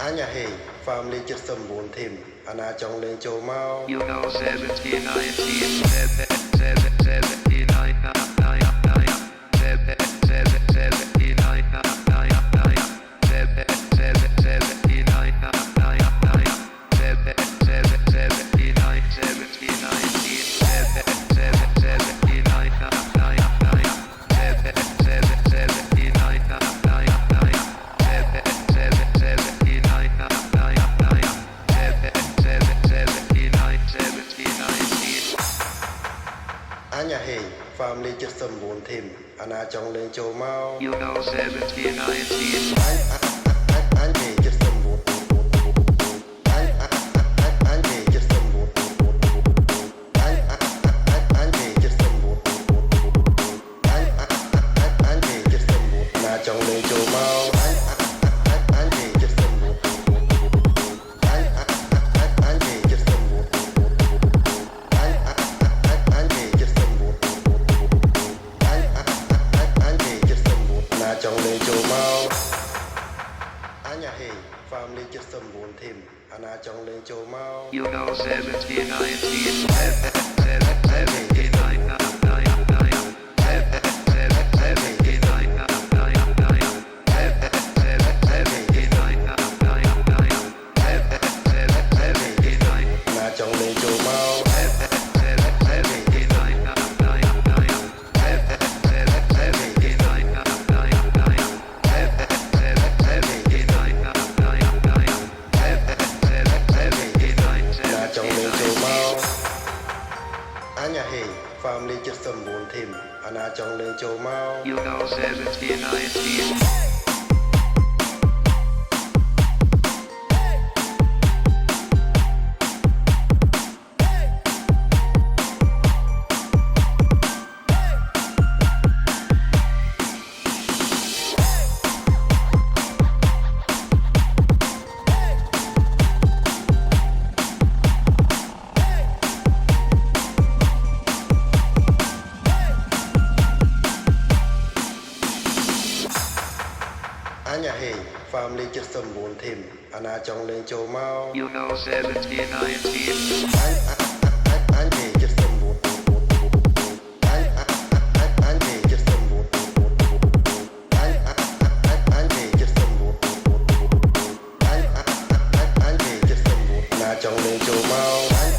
អាញ៉ាហេហ្វាមលី79ធីមអាណាចង់លេងចូលមក You know 17, 19, 79, អាញ៉ាហេហ្វាមលី79ធីមអាណាចង់លេងចូលមក You know 17, 19. អាញ៉ាហេ79អាញ៉ាហេ79អាញ៉ាហេ79ណាចង់លេងចូលមកអាញ៉ាហេចង់លេងចូលមកអាញ៉ាហេហ្វាមលី79ធីមអាណាចង់លេងចូលមក You know 17, 19, ណាចង់លេងចូលមកអាញ៉ាហេហ្វាមលី79ធីមអាណាចង់លេងចូលមក You know 17, 19.អាញ៉ាហេហ្វាមលី79ធីមអាណាចង់លេងចូលមក You know 17, 19. អាញ៉ាហេ79អាញ៉ាហេ79ណាចង់លេងចូលមក